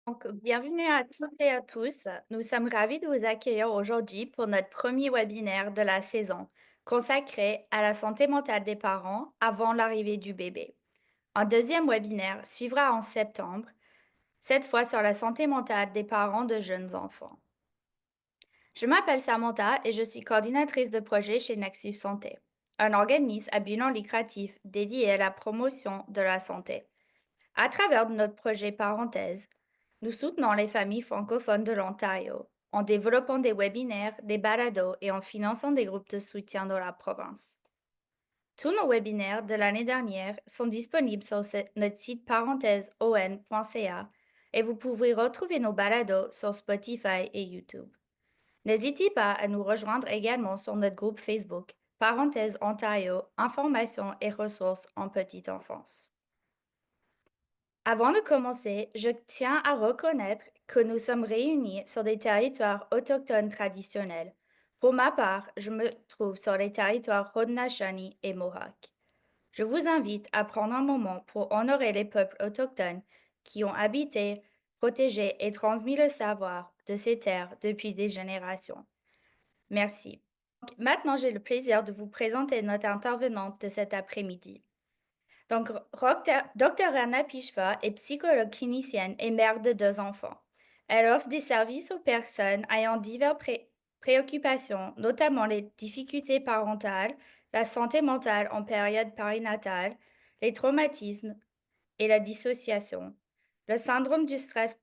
Donc, bienvenue à toutes et à tous. Nous sommes ravis de vous accueillir aujourd'hui pour notre premier webinaire de la saison, consacré à la santé mentale des parents avant l'arrivée du bébé. Un deuxième webinaire suivra en septembre, cette fois sur la santé mentale des parents de jeunes enfants. Je m'appelle Samantha et je suis coordinatrice de projet chez Nexus Santé, un organisme à but non lucratif dédié à la promotion de la santé. À travers notre projet Parenthèse, nous soutenons les familles francophones de l'Ontario en développant des webinaires, des balados et en finançant des groupes de soutien dans la province. Tous nos webinaires de l'année dernière sont disponibles sur notre site parenthèseon.ca et vous pouvez retrouver nos balados sur Spotify et YouTube. N'hésitez pas à nous rejoindre également sur notre groupe Facebook Parenthèse Ontario, informations et ressources en petite enfance. Avant de commencer, je tiens à reconnaître que nous sommes réunis sur des territoires autochtones traditionnels. Pour ma part, je me trouve sur les territoires Haudenosaunee et Mohawk. Je vous invite à prendre un moment pour honorer les peuples autochtones qui ont habité, protégé et transmis le savoir de ces terres depuis des générations. Merci. Maintenant, j'ai le plaisir de vous présenter notre intervenante de cet après-midi. Donc, Dr. Anna Pishva est psychologue clinicienne et mère de deux enfants. Elle offre des services aux personnes ayant diverses préoccupations, notamment les difficultés parentales, la santé mentale en période périnatale, les traumatismes et la dissociation, le syndrome du stress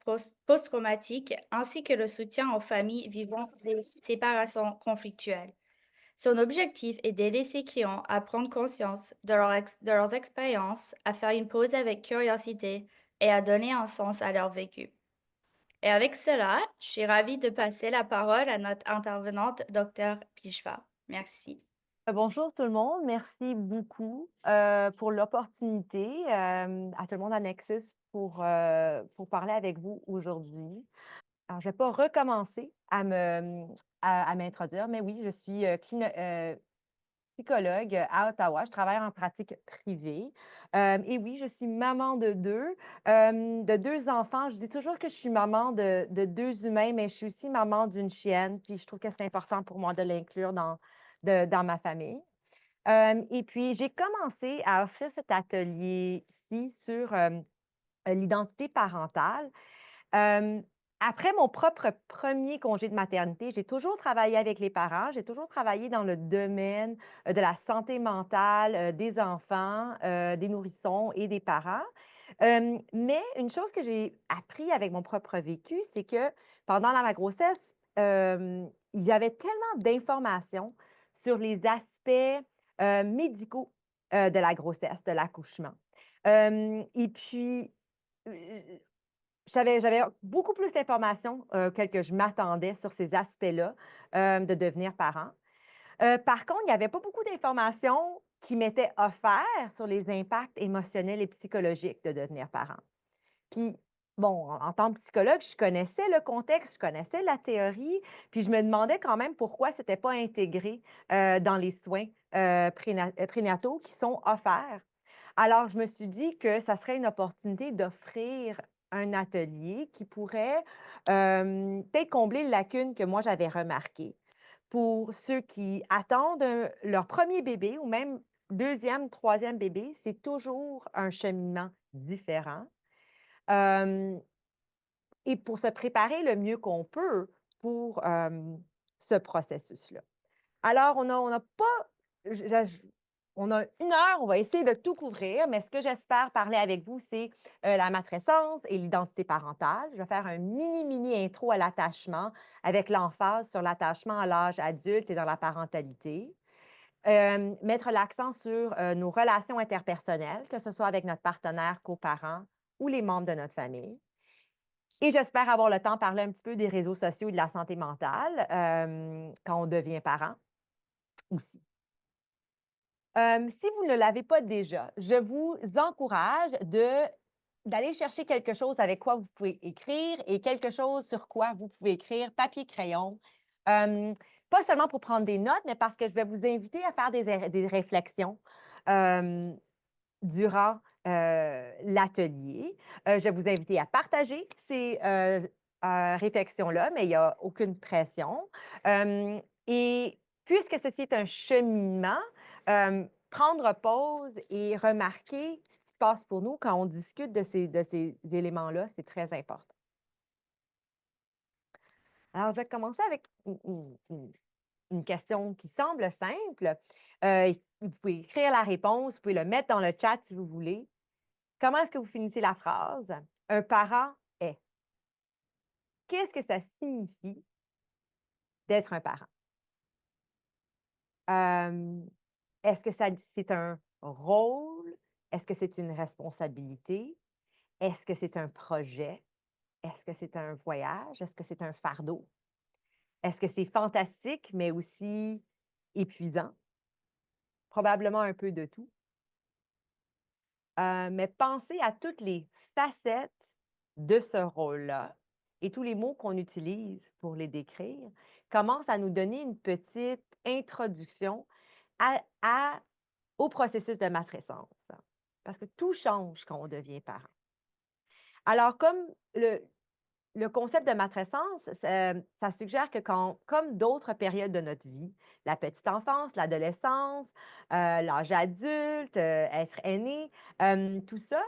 post-traumatique, ainsi que le soutien aux familles vivant des séparations conflictuelles. Son objectif est d'aider ses clients à prendre conscience de leurs expériences, à faire une pause avec curiosité et à donner un sens à leur vécu. Et avec cela, je suis ravie de passer la parole à notre intervenante, Dr. Pishva. Merci. Bonjour tout le monde, merci beaucoup pour l'opportunité, à tout le monde à Nexus pour parler avec vous aujourd'hui. Alors, je ne vais pas recommencer à m'introduire, mais oui, je suis psychologue à Ottawa. Je travaille en pratique privée. Et oui, je suis maman de deux enfants. Je dis toujours que je suis maman de deux humains, mais je suis aussi maman d'une chienne. Puis je trouve que c'est important pour moi de l'inclure dans ma famille. Et puis, j'ai commencé à offrir cet atelier-ci sur l'identité parentale. Euh, Après mon propre premier congé de maternité, j'ai toujours travaillé avec les parents, j'ai toujours travaillé dans le domaine de la santé mentale des enfants, des nourrissons et des parents. Mais une chose que j'ai appris avec mon propre vécu, c'est que pendant ma grossesse, il y avait tellement d'informations sur les aspects médicaux de la grossesse, de l'accouchement. Et puis, euh, j'avais beaucoup plus d'informations auxquelles que je m'attendais sur ces aspects-là de devenir parent. Par contre, il n'y avait pas beaucoup d'informations qui m'étaient offertes sur les impacts émotionnels et psychologiques de devenir parent. Puis, bon, en tant que psychologue, je connaissais le contexte, je connaissais la théorie, puis je me demandais quand même pourquoi ce n'était pas intégré dans les soins prénataux qui sont offerts. Alors, je me suis dit que ça serait une opportunité d'offrir un atelier qui pourrait peut-être combler une lacune que moi j'avais remarquée pour ceux qui attendent leur premier bébé ou même deuxième, troisième bébé. C'est toujours un cheminement différent. Euh, et pour se préparer le mieux qu'on peut pour ce processus-là. Alors, on a pas, on a une heure, on va essayer de tout couvrir, mais ce que j'espère parler avec vous, c'est la matrescence et l'identité parentale. Je vais faire un mini intro à l'attachement avec l'emphase sur l'attachement à l'âge adulte et dans la parentalité. Mettre l'accent sur nos relations interpersonnelles, que ce soit avec notre partenaire, coparent ou les membres de notre famille. Et j'espère avoir le temps de parler un petit peu des réseaux sociaux et de la santé mentale quand on devient parent aussi. Si vous ne l'avez pas déjà, je vous encourage d'aller chercher quelque chose avec quoi vous pouvez écrire et quelque chose sur quoi vous pouvez écrire papier, crayon. Pas seulement pour prendre des notes, mais parce que je vais vous inviter à faire des réflexions durant, l'atelier. Je vais vous inviter à partager ces, réflexions-là, mais il y a aucune pression. Et puisque ceci est un cheminement, prendre pause et remarquer ce qui se passe pour nous quand on discute de ces éléments-là, c'est très important. Alors, je vais commencer avec une question qui semble simple. Vous pouvez écrire la réponse, vous pouvez le mettre dans le chat si vous voulez. Comment est-ce que vous finissez la phrase? Un parent est. Qu'est-ce que ça signifie d'être un parent? Hem, est-ce que c'est un rôle? Est-ce que c'est une responsabilité? Est-ce que c'est un projet? Est-ce que c'est un voyage? Est-ce que c'est un fardeau? Est-ce que c'est fantastique, mais aussi épuisant? Probablement un peu de tout. Mais pensez à toutes les facettes de ce rôle-là et tous les mots qu'on utilise pour les décrire commencent à nous donner une petite introduction à au processus de matrescence. Parce que tout change quand on devient parent. Alors, comme le concept de matrescence, ça suggère que comme d'autres périodes de notre vie, la petite enfance, l'adolescence, l'âge adulte, être aîné, tout ça,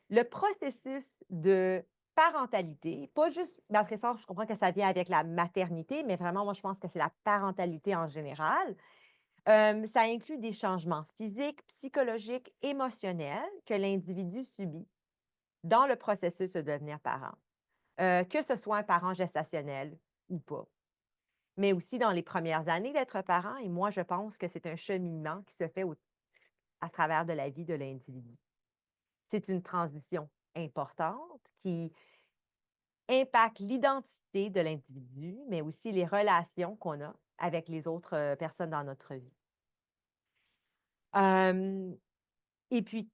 le processus de parentalité, pas juste matrescence, je comprends que ça vient avec la maternité, mais vraiment, moi, je pense que c'est la parentalité en général. Ça inclut des changements physiques, psychologiques, émotionnels que l'individu subit dans le processus de devenir parent, que ce soit un parent gestationnel ou pas, mais aussi dans les premières années d'être parent. Et moi, je pense que c'est un cheminement qui se fait à travers de la vie de l'individu. C'est une transition importante qui impacte l'identité de l'individu, mais aussi les relations qu'on a avec les autres personnes dans notre vie. Euh, et puis,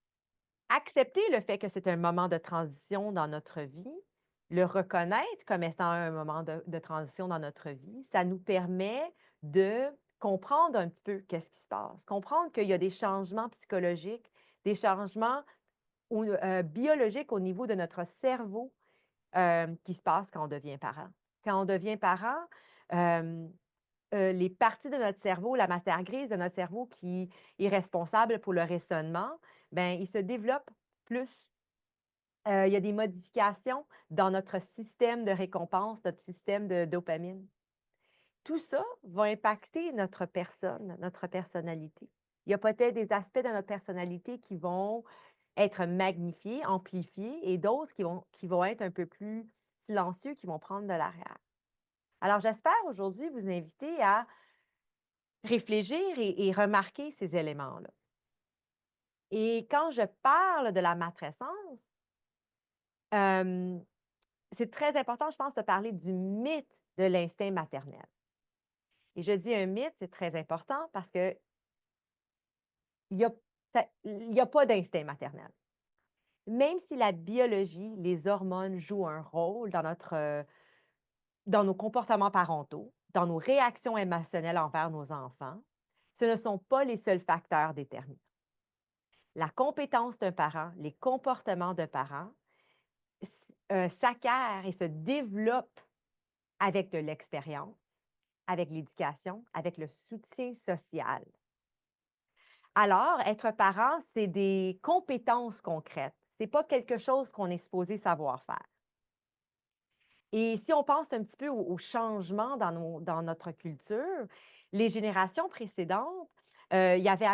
accepter le fait que c'est un moment de transition dans notre vie, le reconnaître comme étant un moment de transition dans notre vie, ça nous permet de comprendre un petit peu qu'est-ce qui se passe, comprendre qu'il y a des changements psychologiques, des changements biologiques au niveau de notre cerveau qui se passent quand on devient parent. Quand on devient parent, euh, les parties de notre cerveau, la matière grise de notre cerveau qui est responsable pour le raisonnement, ben, il se développe plus. Il y a des modifications dans notre système de récompense, notre système de dopamine. Tout ça va impacter notre personne, notre personnalité. Il y a peut-être des aspects de notre personnalité qui vont être magnifiés, amplifiés, et d'autres qui vont être un peu plus silencieux, qui vont prendre de l'arrière. Alors, j'espère aujourd'hui vous inviter à réfléchir et remarquer ces éléments-là. Et quand je parle de la matrescence, euh, c'est très important, je pense, de parler du mythe de l'instinct maternel. Et je dis un mythe, c'est très important parce que il y a, il y a pas d'instinct maternel. Même si la biologie, les hormones jouent un rôle dans nos comportements parentaux, dans nos réactions émotionnelles envers nos enfants, ce ne sont pas les seuls facteurs déterminants. La compétence d'un parent, les comportements d'un parent s'acquièrent et se développent avec de l'expérience, avec l'éducation, avec le soutien social. Alors, être parent, c'est des compétences concrètes. C'est pas quelque chose qu'on est supposé savoir faire. Et si on pense un petit peu au changement dans notre culture, les générations précédentes, y avaient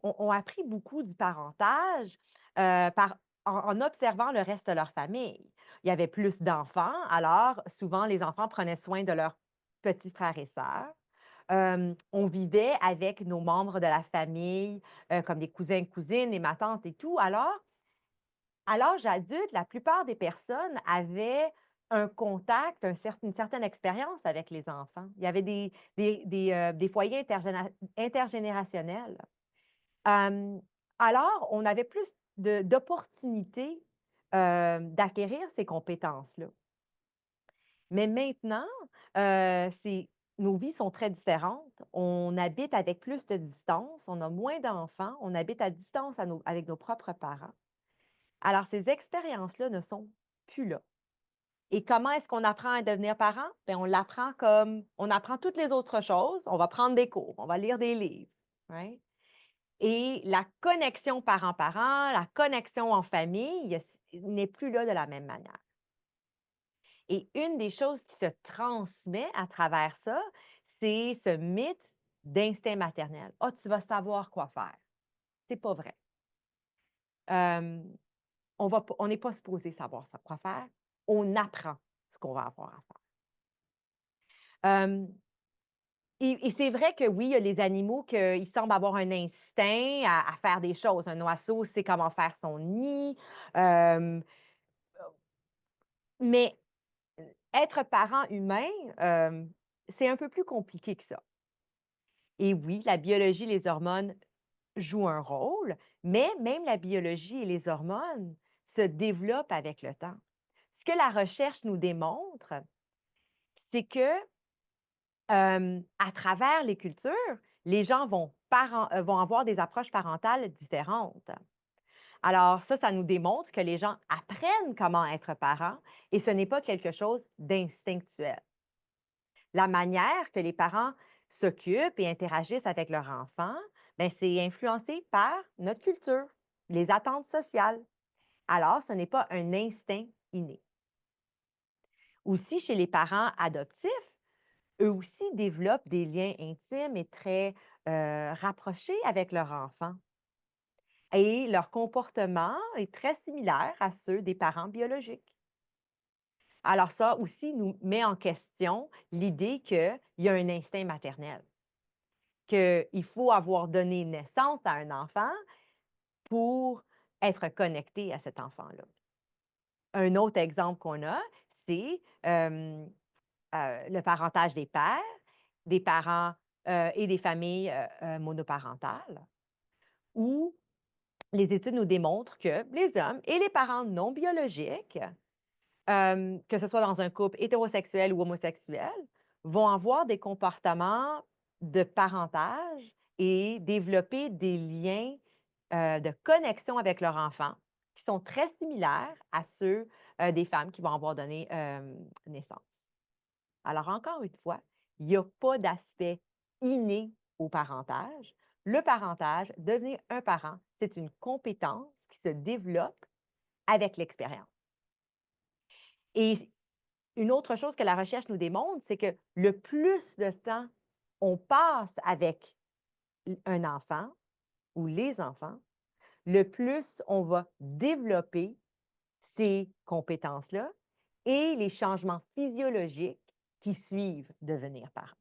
ont appris beaucoup du parentage en observant le reste de leur famille. Il y avait plus d'enfants, alors souvent les enfants prenaient soin de leurs petits frères et sœurs. On vivait avec nos membres de la famille, comme des cousins, cousines et ma tante et tout. Alors, à l'âge adulte, la plupart des personnes avaient un contact, une certaine expérience avec les enfants. Il y avait des foyers intergénérationnels. Hem, alors, on avait plus d'opportunités, d'acquérir ces compétences-là. Mais maintenant, c'est nos vies sont très différentes. On habite avec plus de distance, on a moins d'enfants, on habite à distance avec nos propres parents. Alors, ces expériences-là ne sont plus là. Et comment est-ce qu'on apprend à devenir parent? Bien, on l'apprend comme on apprend toutes les autres choses. On va prendre des cours, on va lire des livres. Right? Et la connexion parent-parent, la connexion en famille n'est plus là de la même manière. Et une des choses qui se transmet à travers ça, c'est ce mythe d'instinct maternel. Ah, tu vas savoir quoi faire. C'est pas vrai. Euh, on n'est pas supposé savoir quoi faire. On apprend ce qu'on va avoir à faire. Et c'est vrai que oui, il y a les animaux qu'ils semblent avoir un instinct à faire des choses. Un oiseau sait comment faire son nid. euh, mais être parent humain, c'est un peu plus compliqué que ça. Et oui, la biologie, les hormones jouent un rôle, mais même la biologie et les hormones se développent avec le temps. Ce que la recherche nous démontre, c'est que à travers les cultures, les gens vont avoir des approches parentales différentes. Alors ça nous démontre que les gens apprennent comment être parents et ce n'est pas quelque chose d'instinctuel. La manière que les parents s'occupent et interagissent avec leurs enfants, ben, c'est influencé par notre culture, les attentes sociales. Alors, ce n'est pas un instinct inné. Aussi, chez les parents adoptifs, eux aussi développent des liens intimes et très rapprochés avec leur enfant. Et leur comportement est très similaire à ceux des parents biologiques. Alors ça aussi nous met en question l'idée qu'il y a un instinct maternel, qu'il faut avoir donné naissance à un enfant pour être connecté à cet enfant-là. Un autre exemple qu'on a, c'est le parentage des pères, des parents et des familles monoparentales, où les études nous démontrent que les hommes et les parents non biologiques, que ce soit dans un couple hétérosexuel ou homosexuel, vont avoir des comportements de parentage et développer des liens de connexion avec leur enfant qui sont très similaires à ceux des femmes qui vont avoir donné naissance. Alors, encore une fois, il n'y a pas d'aspect inné au parentage. Le parentage, devenir un parent, c'est une compétence qui se développe avec l'expérience. Et une autre chose que la recherche nous démontre, c'est que le plus de temps on passe avec un enfant ou les enfants, le plus on va développer ces compétences-là et les changements physiologiques qui suivent devenir parent.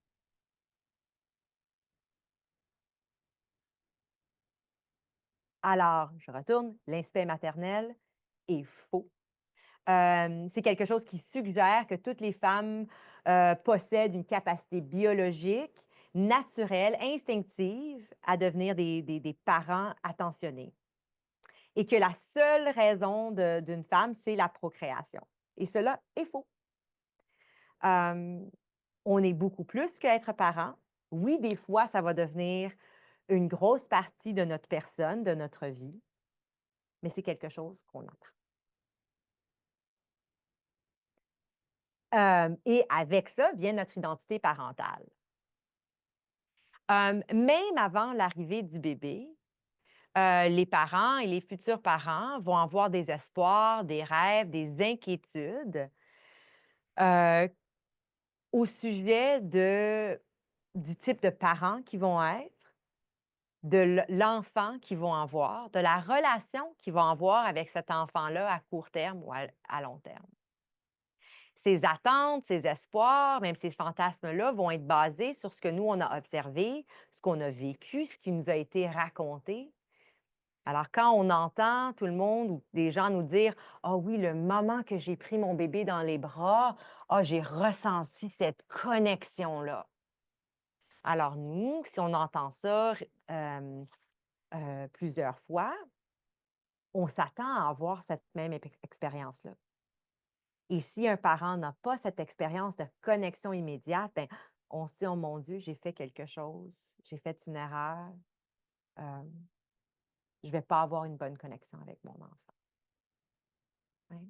Alors, je retourne, l'instinct maternel est faux. C'est quelque chose qui suggère que toutes les femmes possèdent une capacité biologique, naturelle, instinctive à devenir des parents attentionnés. Et que la seule raison d'une femme, c'est la procréation. Et cela est faux. Euh, on est beaucoup plus qu'être parent. Oui, des fois, ça va devenir une grosse partie de notre personne, de notre vie, mais c'est quelque chose qu'on apprend. Et avec ça vient notre identité parentale. Même avant l'arrivée du bébé, les parents et les futurs parents vont avoir des espoirs, des rêves, des inquiétudes euh, au sujet du type de parents qu'ils vont être, de l'enfant qu'ils vont avoir, de la relation qu'ils vont avoir avec cet enfant-là à court terme ou à long terme. Ces attentes, ces espoirs, même ces fantasmes-là vont être basés sur ce que nous, on a observé, ce qu'on a vécu, ce qui nous a été raconté. Alors, quand on entend tout le monde ou des gens nous dire: «Ah oui, le moment que j'ai pris mon bébé dans les bras, ah, j'ai ressenti cette connexion-là». Alors nous, si on entend ça plusieurs fois, on s'attend à avoir cette même expérience-là. Et si un parent n'a pas cette expérience de connexion immédiate, bien, on se dit: «Oh mon Dieu, j'ai fait quelque chose, j'ai fait une erreur, hem, je vais pas avoir une bonne connexion avec mon enfant». Ouais.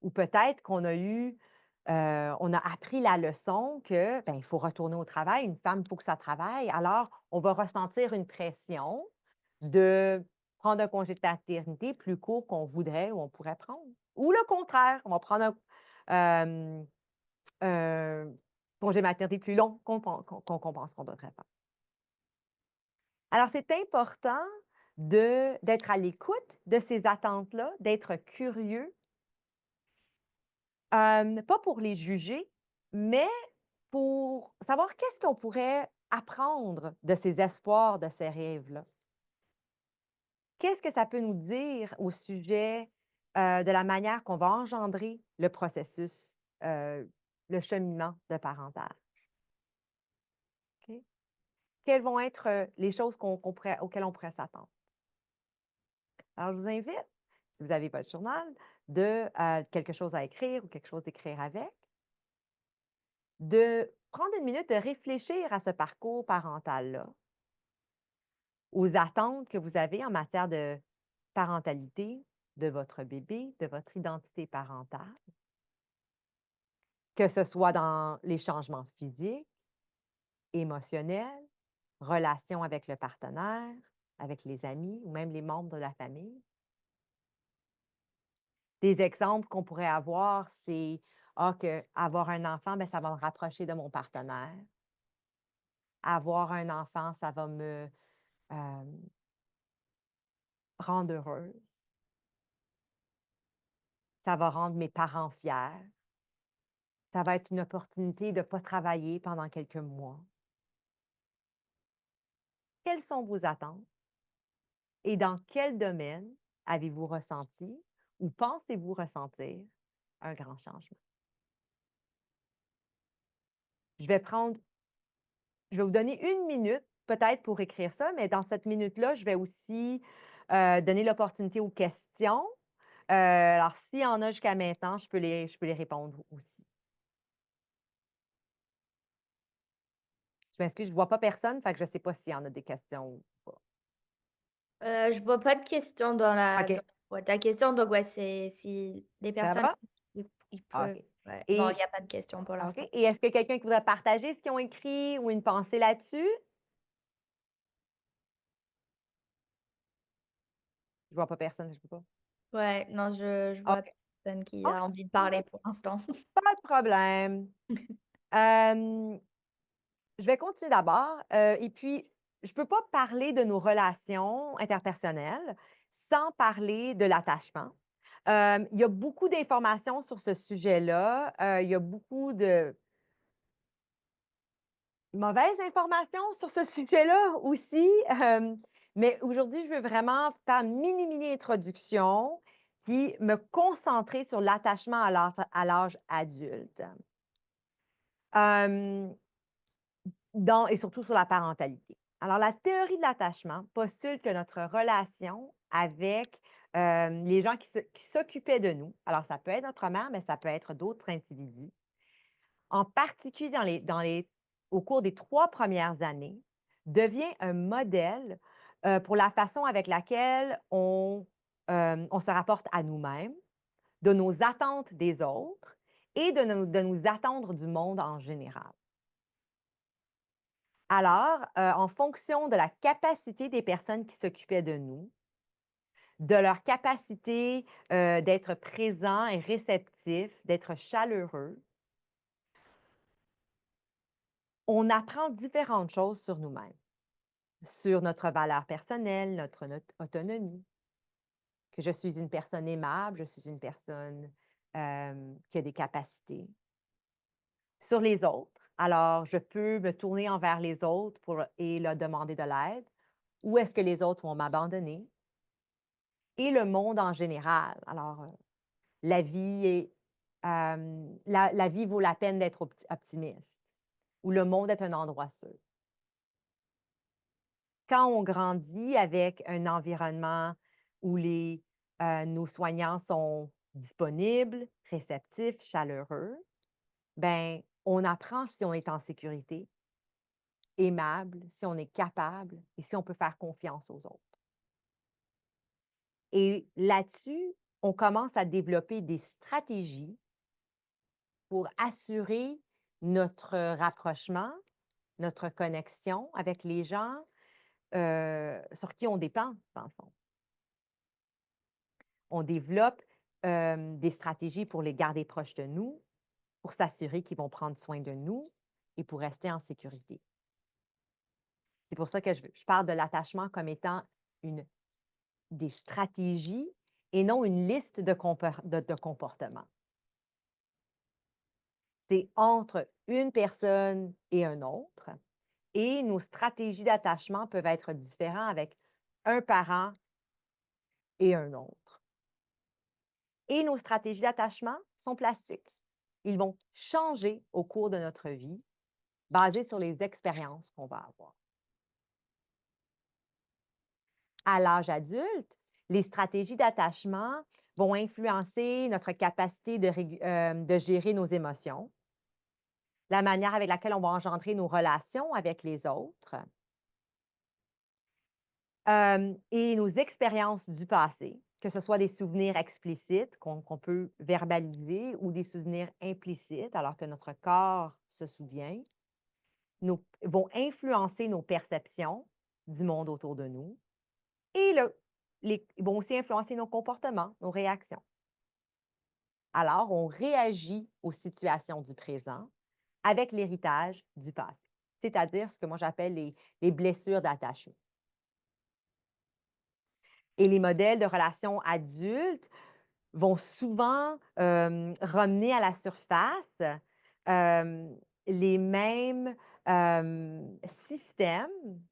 Ou peut-être qu'on a eu, on a appris la leçon que, ben, il faut retourner au travail, une femme, il faut que ça travaille. Alors, on va ressentir une pression de prendre un congé de paternité plus court qu'on voudrait ou on pourrait prendre. Ou le contraire, on va prendre un congé maternité plus long qu'on pense qu'on devrait faire. Alors, c'est important d'être à l'écoute de ces attentes-là, d'être curieux. Pas pour les juger, mais pour savoir qu'est-ce qu'on pourrait apprendre de ces espoirs, de ces rêves-là. Qu'est-ce que ça peut nous dire au sujet, de la manière qu'on va engendrer le processus, le cheminement de parentage, OK? Quelles vont être, les choses qu'on pourrait auxquelles on pourrait s'attendre? Alors, je vous invite, si vous avez votre journal, de, quelque chose à écrire ou quelque chose d'écrire avec. De prendre une minute de réfléchir à ce parcours parental-là, aux attentes que vous avez en matière de parentalité de votre bébé, de votre identité parentale, que ce soit dans les changements physiques, émotionnels, relations avec le partenaire, avec les amis ou même les membres de la famille. Des exemples qu'on pourrait avoir, c'est ah, que avoir un enfant, ben, ça va me rapprocher de mon partenaire. Avoir un enfant, ça va me rendre heureuse. Ça va rendre mes parents fiers. Ça va être une opportunité de ne pas travailler pendant quelques mois. Quelles sont vos attentes et dans quel domaine avez-vous ressenti ou pensez-vous ressentir un grand changement? Je vais prendre je vais vous donner une minute peut-être pour écrire ça, mais dans cette minute-là, je vais aussi, donner l'opportunité aux questions. Alors s'il y en a jusqu'à maintenant, je peux les répondre aussi. Je m'excuse, je ne vois pas personne, fait que je ne sais pas s'il y en a des questions ou pas. Je vois pas de questions dans OK, ouais, ta question, donc ouais, c'est si les ça personnes va? ils peuvent OK. ouais. Non, il Et y a pas de questions pour OK. l'instant. Et est-ce que quelqu'un qui voudrait partager ce qu'ils ont écrit ou une pensée là-dessus? Je vois pas personne, je peux pas. Ouais, non, je vois OK. personne qui OK, a envie de OK, parler pour l'instant. pas de problème. Hem, je vais continuer d'abord, et puis je peux pas parler de nos relations interpersonnelles sans parler de l'attachement. Il y a beaucoup d'informations sur ce sujet-là, il y a beaucoup de mauvaises informations sur ce sujet-là aussi, mais aujourd'hui, je veux vraiment faire une mini, mini introduction, puis me concentrer sur l'attachement à l'âge adulte. Hem, et surtout sur la parentalité. Alors, la théorie de l'attachement postule que notre relation avec, les gens qui s'occupaient de nous, alors ça peut être notre mère, mais ça peut être d'autres individus, en particulier au cours des 3 premières années, devient un modèle, pour la façon avec laquelle on se rapporte à nous-mêmes, de nos attentes des autres et de nous attendre du monde en général. Alors, en fonction de la capacité des personnes qui s'occupaient de nous, de leur capacité, d'être présents et réceptifs, d'être chaleureux, on apprend différentes choses sur nous-mêmes. Sur notre valeur personnelle, notre autonomie, que je suis une personne aimable, je suis une personne, qui a des capacités. Sur les autres, alors je peux me tourner envers les autres et leur demander de l'aide, ou est-ce que les autres vont m'abandonner? Et le monde en général. Alors, la vie est, la vie vaut la peine d'être optimiste, ou le monde est un endroit sûr. Quand on grandit avec un environnement où nos soignants sont disponibles, réceptifs, chaleureux, ben, On apprend si on est en sécurité, aimable, si on est capable et si on peut faire confiance aux autres. Et là-dessus, on commence à développer des stratégies pour assurer notre rapprochement, notre connexion avec les gens, sur qui on dépend, dans le fond. On développe, des stratégies pour les garder proches de nous, pour s'assurer qu'ils vont prendre soin de nous et pour rester en sécurité. C'est pour ça que je parle de l'attachement comme étant une des stratégies et non une liste de comportements. C'est entre une personne et un autre et nos stratégies d'attachement peuvent être différentes avec un parent et un autre. Et nos stratégies d'attachement sont plastiques. Ils vont changer au cours de notre vie, basées sur les expériences qu'on va avoir. À l'âge adulte, les stratégies d'attachement vont influencer notre capacité de gérer nos émotions, la manière avec laquelle on va engendrer nos relations avec les autres, et nos expériences du passé, que ce soit des souvenirs explicites qu'on peut verbaliser ou des souvenirs implicites alors que notre corps se souvient, vont influencer nos perceptions du monde autour de nous et ils vont aussi influencer nos comportements, nos réactions. Alors, on réagit aux situations du présent avec l'héritage du passé, c'est-à-dire ce que moi j'appelle les blessures d'attachement. Et les modèles de relations adultes vont souvent ramener à la surface les mêmes systèmes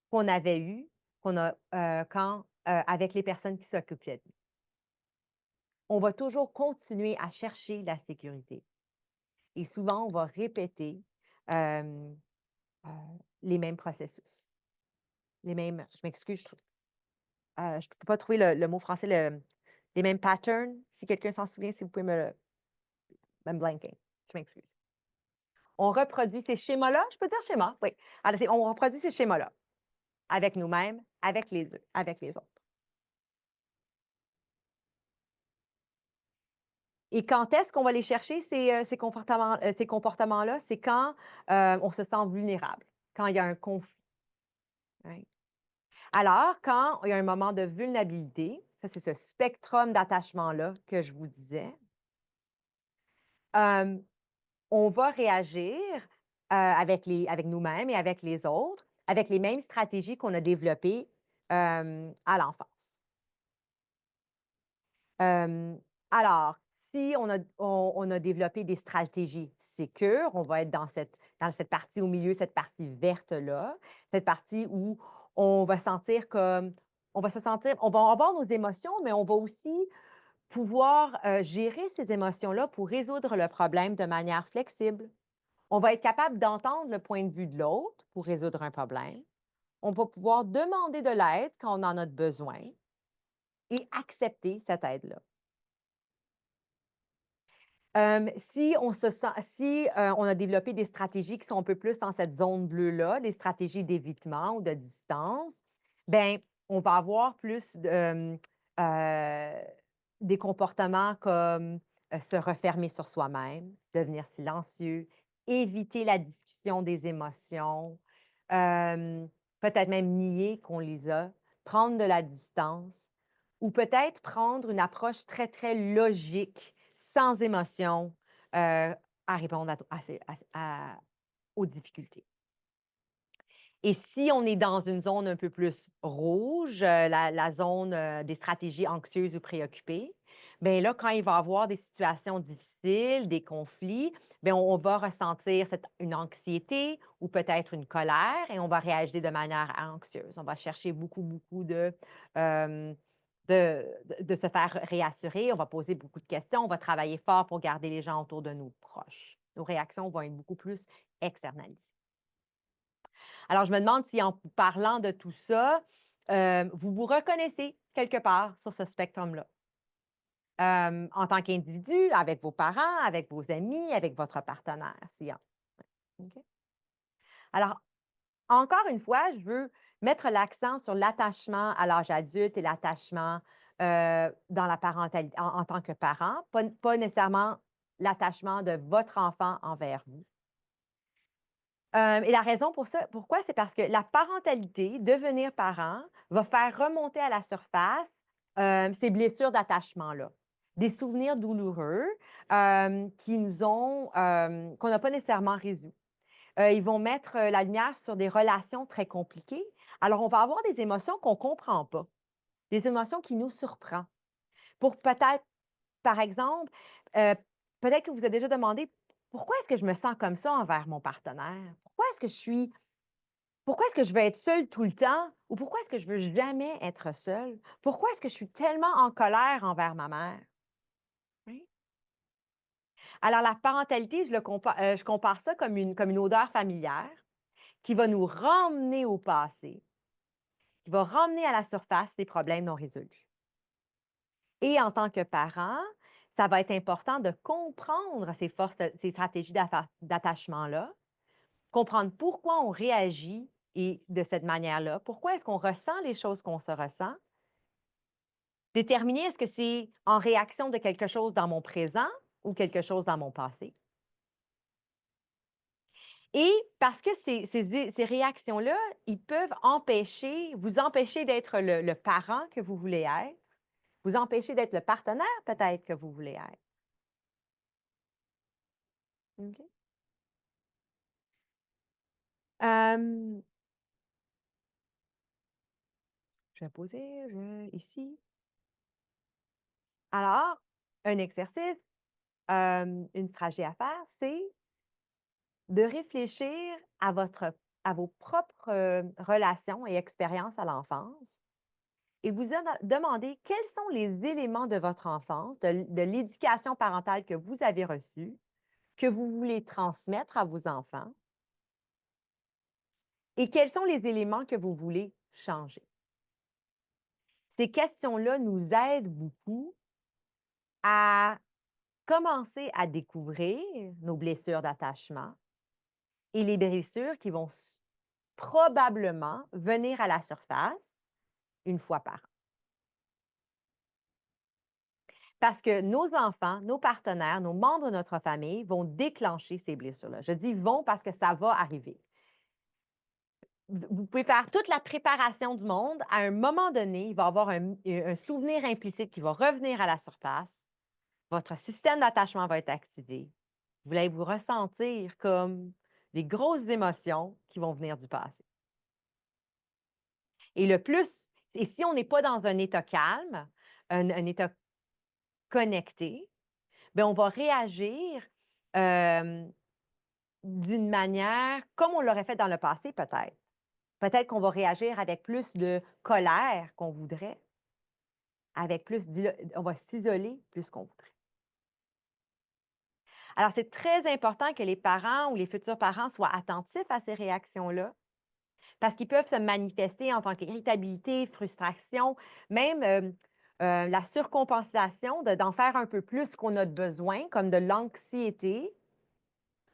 qu'on avait eus avec les personnes qui s'occupaient de nous. On va toujours continuer à chercher la sécurité. Et souvent, on va répéter euh, euh, les mêmes processus. Je m'excuse, je ne peux pas trouver le mot français, les mêmes patterns. Si quelqu'un s'en souvient, si vous pouvez me blanker. Je m'excuse. On reproduit ces schémas-là. Je peux dire schéma, oui. Alors, on reproduit ces schémas-là avec nous-mêmes, avec les autres. Et quand est-ce qu'on va les chercher, ces comportements-là? C'est quand on se sent vulnérable, quand il y a un conflit. Right? Alors, quand il y a un moment de vulnérabilité, ça, c'est ce spectrum d'attachement-là que je vous disais, euh, on va réagir avec nous-mêmes et avec les autres, avec les mêmes stratégies qu'on a développées à l'enfance. Euh, alors, si on a développé des stratégies sécures, on va être dans cette partie au milieu, cette partie verte-là, cette partie où on va sentir comme, on va avoir nos émotions, mais on va aussi pouvoir gérer ces émotions-là pour résoudre le problème de manière flexible. On va être capable d'entendre le point de vue de l'autre pour résoudre un problème. On va pouvoir demander de l'aide quand on en a besoin et accepter cette aide-là. Si on a développé des stratégies qui sont un peu plus dans cette zone bleue-là, des stratégies d'évitement ou de distance, ben on va avoir plus des comportements comme se refermer sur soi-même, devenir silencieux, éviter la discussion des émotions, peut-être même nier qu'on les a, prendre de la distance ou peut-être prendre une approche très, très logique, sans émotion, à répondre aux difficultés. Et si on est dans une zone un peu plus rouge, la zone des stratégies anxieuses ou préoccupées, bien là, quand il va y avoir des situations difficiles, des conflits, bien, on va ressentir une anxiété ou peut-être une colère et on va réagir de manière anxieuse. On va chercher beaucoup, beaucoup euh, de se faire réassurer. On va poser beaucoup de questions. On va travailler fort pour garder les gens autour de nous proches. Nos réactions vont être beaucoup plus externalisées. Alors, je me demande si en parlant de tout ça, vous vous reconnaissez quelque part sur ce spectrum-là. en tant qu'individu, avec vos parents, avec vos amis, avec votre partenaire, s'il y en OK? Alors, encore une fois, je veux mettre l'accent sur l'attachement à l'âge adulte et l'attachement, dans la parentalité en tant que parent, pas nécessairement l'attachement de votre enfant envers vous. Et la raison pour ça pourquoi? C'est parce que la parentalité, devenir parent, va faire remonter à la surface, ces blessures d'attachement-là. Des souvenirs douloureux, qui nous ont, qu'on n'a pas nécessairement résolus. Ils vont mettre, la lumière sur des relations très compliquées. Alors, on va avoir des émotions qu'on ne comprend pas, des émotions qui nous surprend. Pour peut-être, par exemple, heu, peut-être que vous avez déjà demandé: «Pourquoi est-ce que je me sens comme ça envers mon partenaire? Pourquoi est-ce que je veux être seule tout le temps? Ou pourquoi est-ce que je veux jamais être seule? Pourquoi est-ce que je suis tellement en colère envers ma mère?» Oui. Alors la parentalité, je compare ça comme une odeur familière qui va nous ramener au passé, qui va ramener à la surface des problèmes non résolus. Et en tant que parent, ça va être important de comprendre ces stratégies d'attachement-là, comprendre pourquoi on réagit et de cette manière-là, pourquoi est-ce qu'on ressent les choses qu'on se ressent, déterminer est-ce que c'est en réaction de quelque chose dans mon présent ou quelque chose dans mon passé. Et parce que ces réactions-là, ils peuvent vous empêcher d'être le parent que vous voulez être, vous empêcher d'être le partenaire peut-être que vous voulez être. OK? Hem, je vais poser, ici. Alors, un exercice, une stratégie à faire, c'est de réfléchir à vos propres, relations et expériences à l'enfance et vous demander quels sont les éléments de votre enfance, de l'éducation parentale que vous avez reçue, que vous voulez transmettre à vos enfants et quels sont les éléments que vous voulez changer. Ces questions-là nous aident beaucoup à commencer à découvrir nos blessures d'attachement et les blessures qui vont probablement venir à la surface une fois par an. Parce que nos enfants, nos partenaires, nos membres de notre famille vont déclencher ces blessures-là. Je dis vont parce que ça va arriver. Vous pouvez faire toute la préparation du monde. À un moment donné, il va y avoir un souvenir implicite qui va revenir à la surface. Votre système d'attachement va être activé. Vous allez vous ressentir comme des grosses émotions qui vont venir du passé. Et le plus, et si on n'est pas dans un état calme, un état connecté, bien, on va réagir d'une manière comme on l'aurait fait dans le passé, peut-être. Peut-être qu'on va réagir avec plus de colère qu'on voudrait, avec plus on va s'isoler plus qu'on voudrait. Alors, c'est très important que les parents ou les futurs parents soient attentifs à ces réactions-là, parce qu'ils peuvent se manifester en tant qu'irritabilité, frustration, même la surcompensation, d'en faire un peu plus qu'on a de besoin, comme de l'anxiété,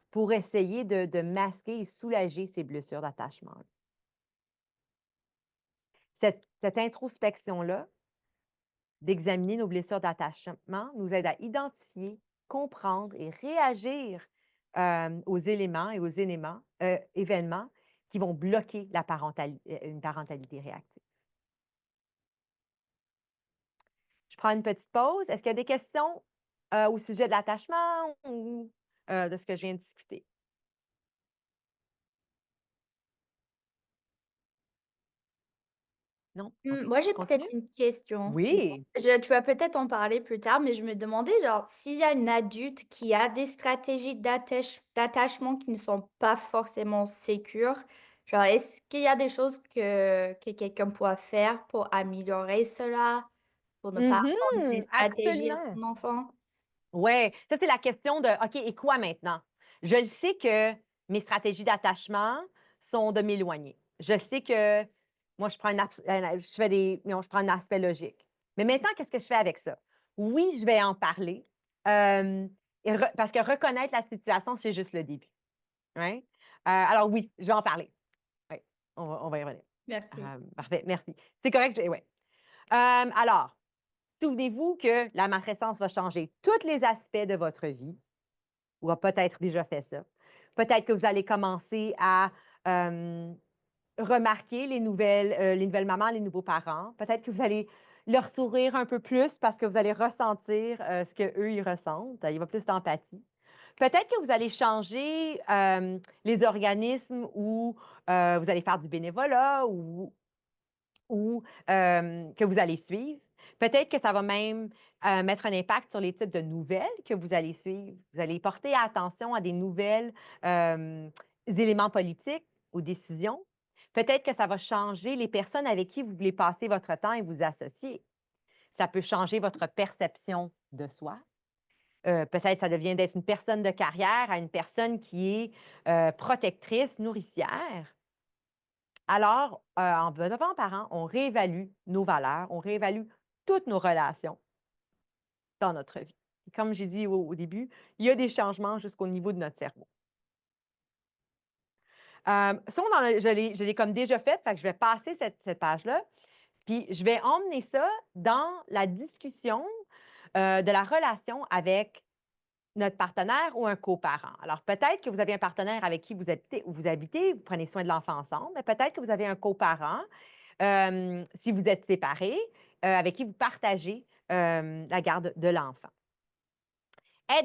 pour essayer de masquer et soulager ces blessures d'attachement. Cette introspection-là, d'examiner nos blessures d'attachement, nous aide à identifier, comprendre et réagir aux éléments et événements qui vont bloquer une parentalité réactive. Je prends une petite pause. Est-ce qu'il y a des questions au sujet de l'attachement ou de ce que je viens de discuter? Non? OK. Moi, j'ai Je peut-être continue? une question. Oui. Tu vas peut-être en parler plus tard, mais je me demandais, genre, s'il y a une adulte qui a des stratégies d'attachement qui ne sont pas forcément sécures, genre, est-ce qu'il y a des choses que quelqu'un pourra faire pour améliorer cela, pour ne pas apprendre ces stratégies à Absolument. son enfant? Ouais, ça, c'est la question de OK, et quoi maintenant? Je le sais que mes stratégies d'attachement sont de m'éloigner. Je sais que moi, je prends je fais non, je prends un aspect logique. Mais maintenant, qu'est-ce que je fais avec ça? Oui, je vais en parler, et parce que reconnaître la situation, c'est juste le début, right? Alors oui, je vais en parler. Oui, on va y revenir. Merci. Parfait, merci. C'est correct, ouais. Alors, souvenez-vous que la matrescence va changer tous les aspects de votre vie, ou a peut-être déjà fait ça. Peut-être que vous allez commencer à, hem, remarquer les nouvelles mamans, les nouveaux parents. Peut-être que vous allez leur sourire un peu plus parce que vous allez ressentir, ce qu'eux, ils ressentent. Il y aura plus d'empathie. Peut-être que vous allez changer, les organismes où, vous allez faire du bénévolat ou que vous allez suivre. Peut-être que ça va même, mettre un impact sur les types de nouvelles que vous allez suivre. Vous allez porter attention à des nouvelles, éléments politiques ou décisions. Peut-être que ça va changer les personnes avec qui vous voulez passer votre temps et vous associer. Ça peut changer votre perception de soi. Peut-être ça devient d'être une personne de carrière à une personne qui est, protectrice, nourricière. Alors, en devenant parent, on réévalue nos valeurs, on réévalue toutes nos relations dans notre vie. Et comme j'ai dit au début, il y a des changements jusqu'au niveau de notre cerveau. Ça, je l'ai comme déjà fait, fait que je vais passer cette page-là, puis je vais emmener ça dans la discussion, de la relation avec notre partenaire ou un coparent. Alors, peut-être que vous avez un partenaire avec qui vous habitez, vous prenez soin de l'enfant ensemble, mais peut-être que vous avez un coparent, si vous êtes séparés, avec qui vous partagez, la garde de l'enfant.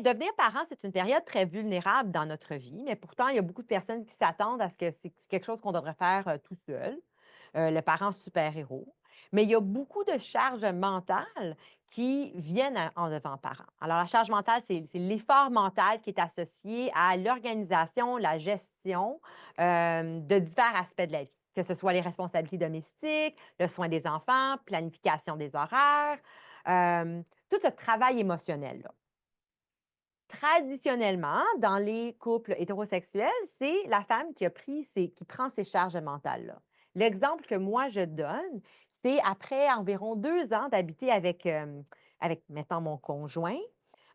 Devenir parent, c'est une période très vulnérable dans notre vie, mais pourtant, il y a beaucoup de personnes qui s'attendent à ce que c'est quelque chose qu'on devrait faire, tout seul, le parent super-héros. Mais il y a beaucoup de charges mentales qui viennent en devenant parent. Alors, la charge mentale, c'est l'effort mental qui est associé à l'organisation, la gestion, de divers aspects de la vie, que ce soit les responsabilités domestiques, le soin des enfants, planification des horaires, tout ce travail émotionnel-là. Traditionnellement, dans les couples hétérosexuels, c'est la femme qui prend ces charges mentales-là. L'exemple que moi je donne, c'est après environ 2 ans d'habiter avec, mettons, mon conjoint,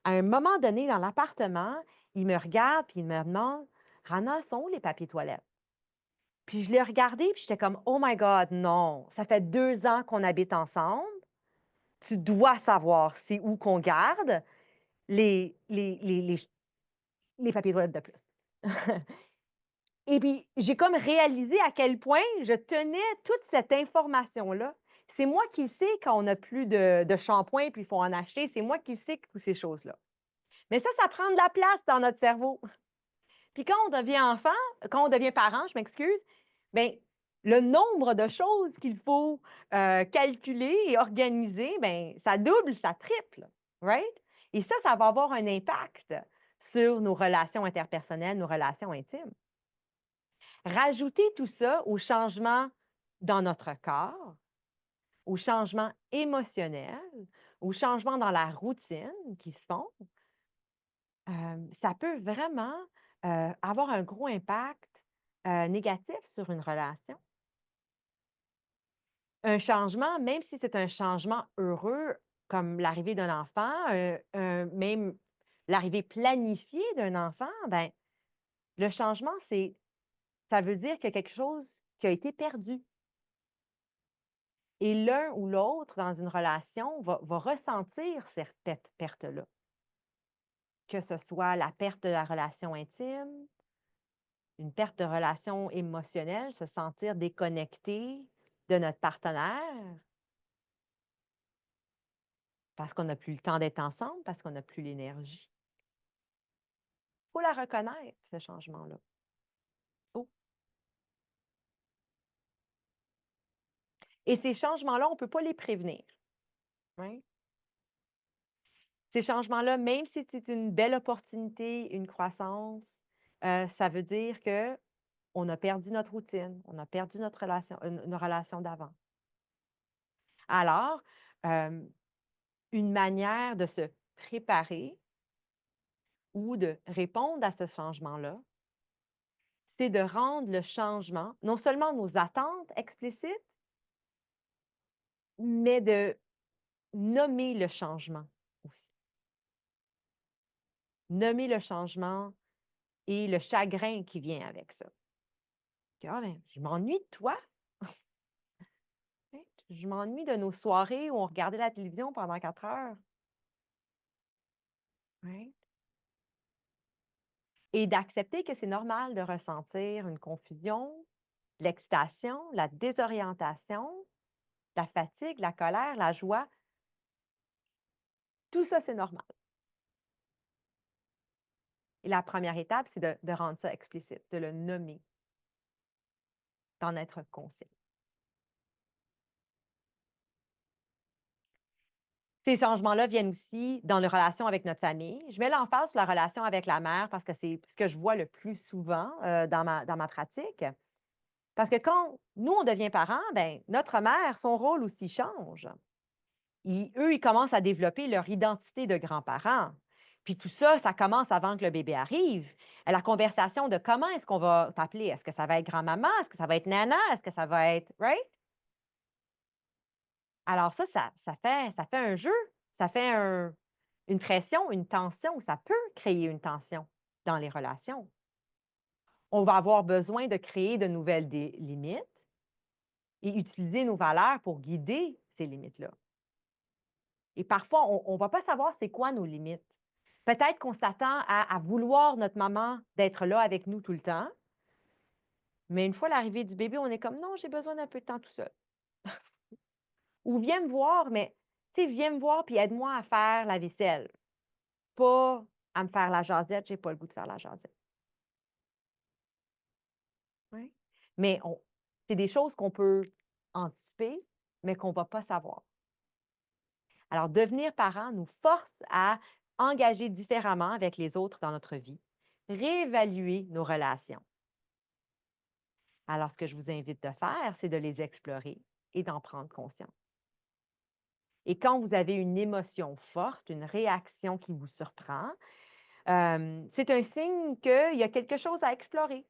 à un moment donné dans l'appartement, il me regarde puis il me demande: «Rana, sont où les papiers toilettes?» Puis je l'ai regardé puis j'étais comme: «Oh my God, non, ça fait 2 ans qu'on habite ensemble, tu dois savoir c'est où qu'on garde les papiers toilettes de plus.» Et puis, j'ai comme réalisé à quel point je tenais toute cette information-là. C'est moi qui sais quand on n'a plus de shampoing, puis il faut en acheter. C'est moi qui sais toutes ces choses-là. Mais ça prend de la place dans notre cerveau. Puis quand on devient parent, je m'excuse, bien, le nombre de choses qu'il faut, calculer et organiser, bien, ça double, ça triple, right? Et ça va avoir un impact sur nos relations interpersonnelles, nos relations intimes. Rajouter tout ça au changement dans notre corps, aux changements émotionnels, aux changements dans la routine qui se font, ça peut vraiment, avoir un gros impact, négatif sur une relation. Un changement, même si c'est un changement heureux, comme l'arrivée d'un enfant, même l'arrivée planifiée d'un enfant, ben, le changement, ça veut dire qu'il y a quelque chose qui a été perdu. Et l'un ou l'autre dans une relation va ressentir cette perte-là, que ce soit la perte de la relation intime, une perte de relation émotionnelle, se sentir déconnecté de notre partenaire parce qu'on n'a plus le temps d'être ensemble, parce qu'on n'a plus l'énergie. Il faut la reconnaître, ce changement-là. Oh. Et ces changements-là, on ne peut pas les prévenir. Right? Ces changements-là, même si c'est une belle opportunité, une croissance, ça veut dire que on a perdu notre routine, on a perdu notre relation, une relation d'avant. Alors, hem, une manière de se préparer ou de répondre à ce changement-là, c'est de rendre le changement, non seulement nos attentes explicites, mais de nommer le changement. nommer le changement et le chagrin qui vient avec ça. Que, ah ben, je m'ennuie de toi. Hein, je m'ennuie de nos soirées où on regardait la télévision pendant 4 heures. Ouais. Et d'accepter que c'est normal de ressentir une confusion, l'excitation, la désorientation, la fatigue, la colère, la joie. Tout ça, c'est normal. Et la première étape, c'est de rendre ça explicite, de le nommer, d'en être conscient. Ces changements-là viennent aussi dans les relations avec notre famille. Je mets l'emphase sur la relation avec la mère parce que c'est ce que je vois le plus souvent, dans ma pratique. Parce que quand nous, on devient parents, ben, notre mère, son rôle aussi change. Eux, ils commencent à développer leur identité de grands-parents. Puis tout ça, ça commence avant que le bébé arrive. La conversation de comment est-ce qu'on va t'appeler? Est-ce que ça va être grand-maman? Est-ce que ça va être nana? Est-ce que ça va être, right? Alors ça fait un jeu, ça fait une pression, une tension, ça peut créer une tension dans les relations. On va avoir besoin de créer de nouvelles limites et utiliser nos valeurs pour guider ces limites-là. Et parfois, on ne va pas savoir c'est quoi nos limites. Peut-être qu'on s'attend à vouloir notre maman d'être là avec nous tout le temps, mais une fois l'arrivée du bébé, on est comme non, j'ai besoin d'un peu de temps tout seul. Ou viens me voir, mais tu sais, viens me voir puis aide-moi à faire la vaisselle. Pas à me faire la jasette, j'ai pas le goût de faire la jasette. Oui. Mais c'est des choses qu'on peut anticiper, mais qu'on va pas savoir. Alors, devenir parent nous force à engager différemment avec les autres dans notre vie, réévaluer nos relations. Alors, ce que je vous invite de faire, c'est de les explorer et d'en prendre conscience. Et quand vous avez une émotion forte, une réaction qui vous surprend, c'est un signe qu'il y a quelque chose à explorer.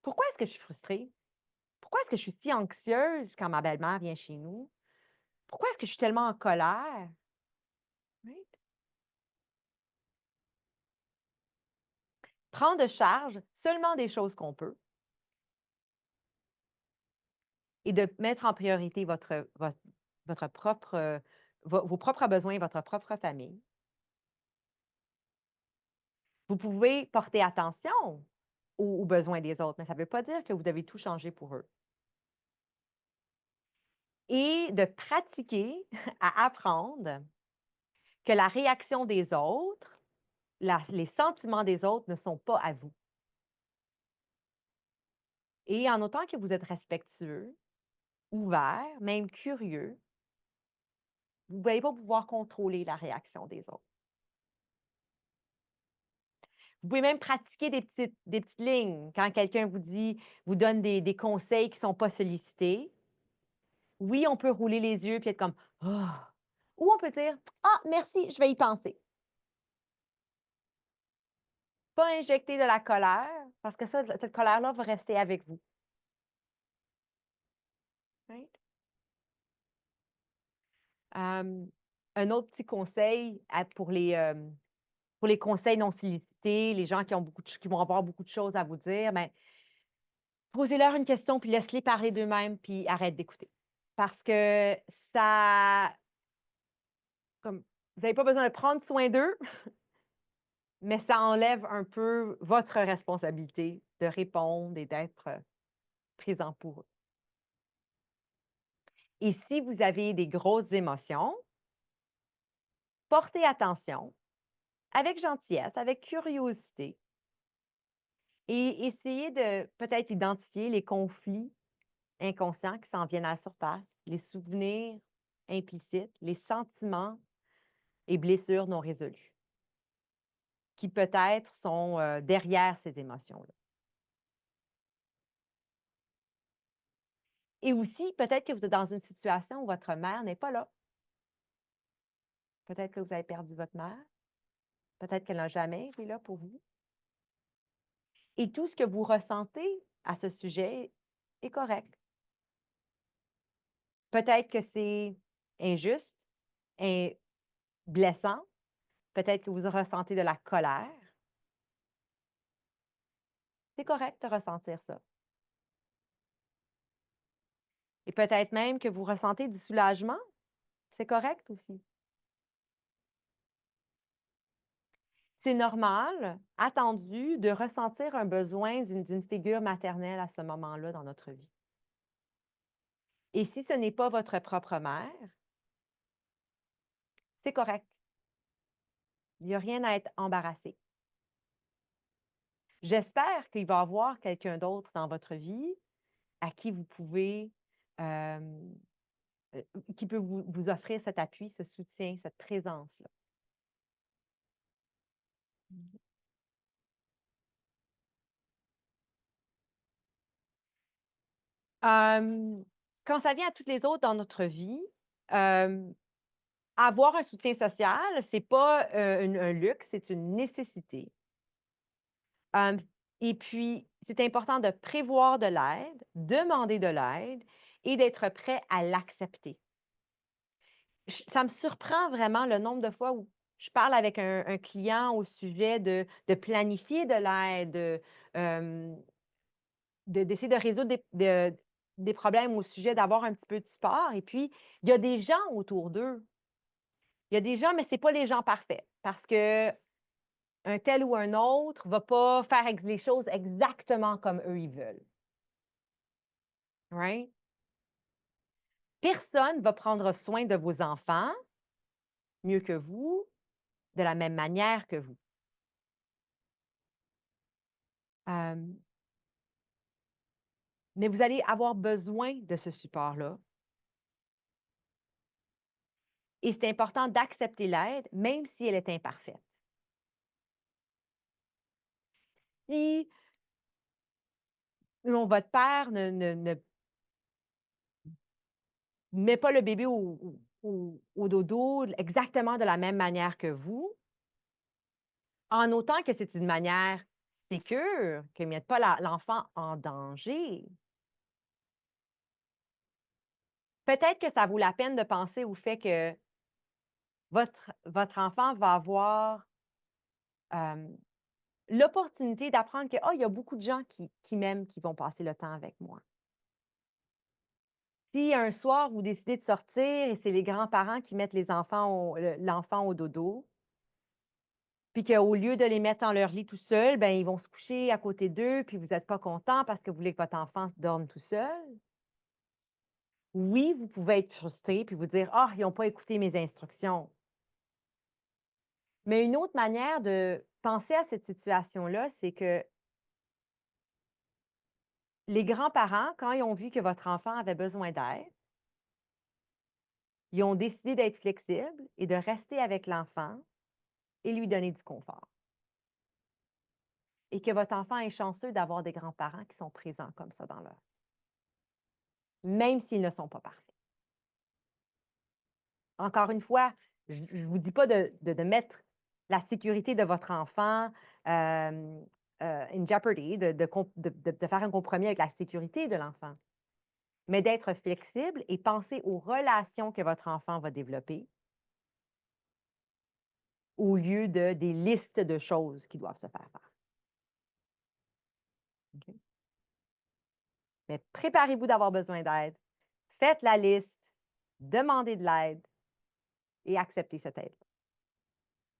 Pourquoi est-ce que je suis frustrée? Pourquoi est-ce que je suis si anxieuse quand ma belle-mère vient chez nous? Pourquoi est-ce que je suis tellement en colère? Oui. Prendre de charge seulement des choses qu'on peut et de mettre en priorité votre propre, vos propres besoins, votre propre famille. Vous pouvez porter attention aux besoins des autres, mais ça ne veut pas dire que vous devez tout changer pour eux. Et de pratiquer à apprendre que la réaction des autres, les sentiments des autres ne sont pas à vous. Et en autant que vous êtes respectueux, ouvert, même curieux, vous n'allez pas pouvoir contrôler la réaction des autres. Vous pouvez même pratiquer des petites lignes quand quelqu'un vous donne des conseils qui ne sont pas sollicités. Oui, on peut rouler les yeux puis être comme ah. Ou on peut dire ah, merci, je vais y penser. Pas injecter de la colère, parce que ça, cette colère-là va rester avec vous. Right? Un autre petit conseil pour les conseils non sollicités, les gens qui vont avoir beaucoup de choses à vous dire, ben, posez-leur une question, puis laisse-les parler d'eux-mêmes, puis arrête d'écouter. Parce que ça, comme, vous n'avez pas besoin de prendre soin d'eux, mais ça enlève un peu votre responsabilité de répondre et d'être présent pour eux. Et si vous avez des grosses émotions, portez attention, avec gentillesse, avec curiosité, et essayez de peut-être identifier les conflits inconscients qui s'en viennent à la surface, les souvenirs implicites, les sentiments et blessures non résolues, qui peut-être sont derrière ces émotions-là. Et aussi, peut-être que vous êtes dans une situation où votre mère n'est pas là. Peut-être que vous avez perdu votre mère. Peut-être qu'elle n'a jamais été là pour vous. Et tout ce que vous ressentez à ce sujet est correct. Peut-être que c'est injuste et blessant. Peut-être que vous ressentez de la colère. C'est correct de ressentir ça. Et peut-être même que vous ressentez du soulagement, c'est correct aussi. C'est normal, attendu, de ressentir un besoin d'une figure maternelle à ce moment-là dans notre vie. Et si ce n'est pas votre propre mère, c'est correct. Il n'y a rien à être embarrassé. J'espère qu'il va y avoir quelqu'un d'autre dans votre vie à qui vous pouvez, hem, qui peut vous offrir cet appui, ce soutien, cette présence-là. Mmh. Quand ça vient à toutes les autres dans notre vie, hem, avoir un soutien social, c'est pas, un luxe, c'est une nécessité. Hem et puis, c'est important de prévoir de l'aide, demander de l'aide et d'être prêt à l'accepter. Ça me surprend vraiment le nombre de fois où je parle avec un client au sujet de planifier de l'aide, hem, d'essayer de résoudre des problèmes au sujet d'avoir un petit peu de support et puis, il y a des gens autour d'eux. Il y a des gens, mais c'est pas les gens parfaits parce qu'un tel ou un autre va pas faire ex les choses exactement comme eux, ils veulent, right? Personne va prendre soin de vos enfants mieux que vous, de la même manière que vous. Hem, mais vous allez avoir besoin de ce support-là et c'est important d'accepter l'aide, même si elle est imparfaite. Si, votre père ne met pas le bébé au dodo exactement de la même manière que vous, en autant que c'est une manière sécure, qu'il ne mette pas l'enfant en danger, peut-être que ça vaut la peine de penser au fait que votre enfant va avoir, hem, l'opportunité d'apprendre que: «Ah, il y a beaucoup de gens qui m'aiment, qui vont passer le temps avec moi». Si un soir, vous décidez de sortir et c'est les grands-parents qui mettent l'enfant au dodo, puis qu'au lieu de les mettre dans leur lit tout seuls, ben, ils vont se coucher à côté d'eux, puis vous n'êtes pas content parce que vous voulez que votre enfant dorme tout seul. Oui, vous pouvez être frustré puis vous dire: «Ah, ils n'ont pas écouté mes instructions». Mais une autre manière de penser à cette situation-là, c'est que les grands-parents, quand ils ont vu que votre enfant avait besoin d'aide, ils ont décidé d'être flexibles et de rester avec l'enfant et lui donner du confort. Et que votre enfant est chanceux d'avoir des grands-parents qui sont présents comme ça dans leur vie, même s'ils ne sont pas parfaits. Encore une fois, je vous dis pas de mettre la sécurité de votre enfant, hem, in jeopardy, de faire un compromis avec la sécurité de l'enfant, mais d'être flexible et penser aux relations que votre enfant va développer au lieu de des listes de choses qui doivent se faire. OK? Mais préparez-vous d'avoir besoin d'aide, faites la liste, demandez de l'aide et acceptez cette aide-là.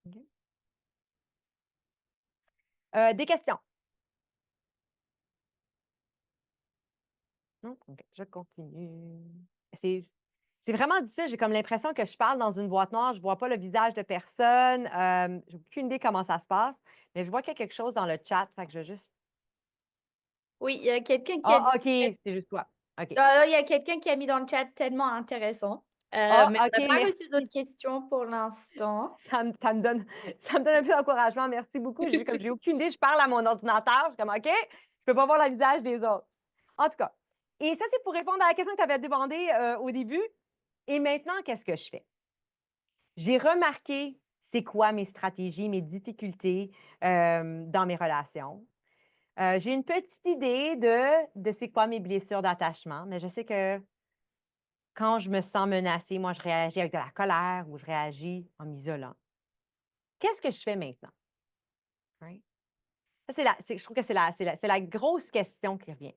OK? Des questions? Non? OK, je continue. C'est c'est vraiment difficile, j'ai comme l'impression que je parle dans une boîte noire, je vois pas le visage de personne, j'ai aucune idée comment ça se passe, mais je vois qu'il y a quelque chose dans le chat, fait que je vais juste Oui, il y a quelqu'un qui a dit ah OK, c'est juste toi. OK. non, non, il y a quelqu'un qui a mis dans le chat tellement intéressant, Ah mais on n'a OK, pas reçu d'autres merci. questions pour l'instant. Ça me donne ça me donne un peu d'encouragement, merci beaucoup. J'ai aucune idée, je parle à mon ordinateur, je suis comme: «OK, je peux pas voir le visage des autres». En tout cas, et ça, c'est pour répondre à la question que tu avais demandée, au début. Et maintenant, qu'est-ce que je fais? J'ai remarqué c'est quoi mes stratégies, mes difficultés, dans mes relations. J'ai une petite idée de c'est quoi mes blessures d'attachement, mais je sais que quand je me sens menacée, moi, je réagis avec de la colère ou je réagis en m'isolant. Qu'est-ce que je fais maintenant? Right? Ça, je trouve que c'est la grosse question qui revient.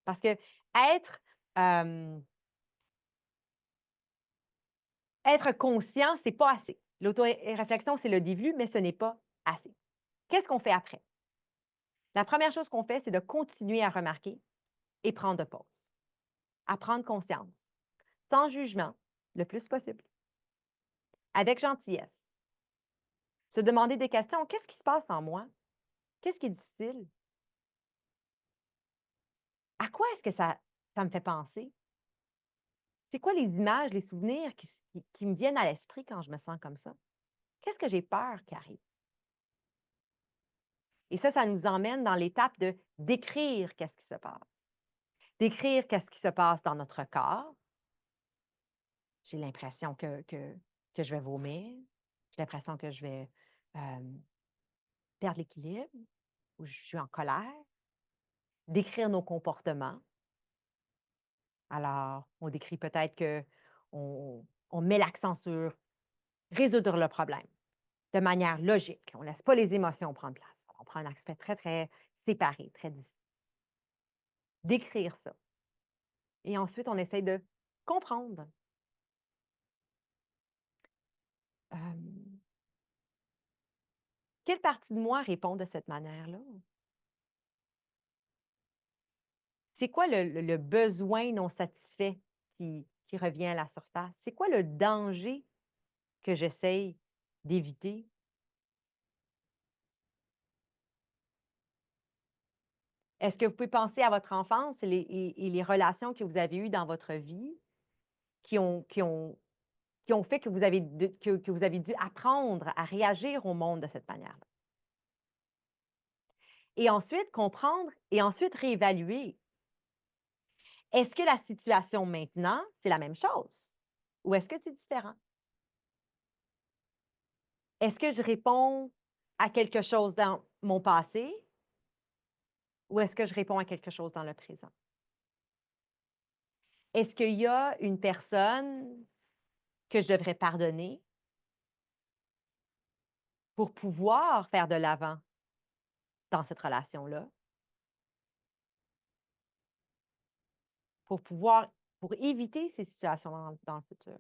Parce que être, hem, être conscient, c'est pas assez. L'auto-réflexion, c'est le début, mais ce n'est pas assez. Qu'est-ce qu'on fait après? La première chose qu'on fait, c'est de continuer à remarquer et prendre de pause, à prendre conscience, sans jugement, le plus possible, avec gentillesse. Se demander des questions: «Qu'est-ce qui se passe en moi? Qu'est-ce qui est difficile? À quoi est-ce que ça me fait penser? C'est quoi les images, les souvenirs qui me viennent à l'esprit quand je me sens comme ça? Qu'est-ce que j'ai peur qui arrive?» Et ça nous emmène dans l'étape de décrire qu'est-ce qui se passe. Décrire qu'est-ce qui se passe dans notre corps. J'ai l'impression que je vais vomir. J'ai l'impression que je vais, hem, perdre l'équilibre ou je suis en colère. Décrire nos comportements. Alors, on décrit peut-être qu'on met l'accent sur résoudre le problème de manière logique. On ne laisse pas les émotions prendre place. On prend un aspect très, très séparé, très dis décrire ça et ensuite on essaye de comprendre. Hem, quelle partie de moi répond de cette manière-là? C'est quoi le besoin non satisfait qui revient à la surface? C'est quoi le danger que j'essaye d'éviter? Est-ce que vous pouvez penser à votre enfance et les relations que vous avez eues dans votre vie qui ont qui ont qui ont fait que vous avez dû apprendre à réagir au monde de cette manière-là? Et ensuite comprendre et ensuite réévaluer. Est-ce que la situation maintenant, c'est la même chose? Ou est-ce que c'est différent? Est-ce que je réponds à quelque chose dans mon passé ou est-ce que je réponds à quelque chose dans le présent? Est-ce qu'il y a une personne que je devrais pardonner pour pouvoir faire de l'avant dans cette relation-là, pour pouvoir pour éviter ces situations dans le futur?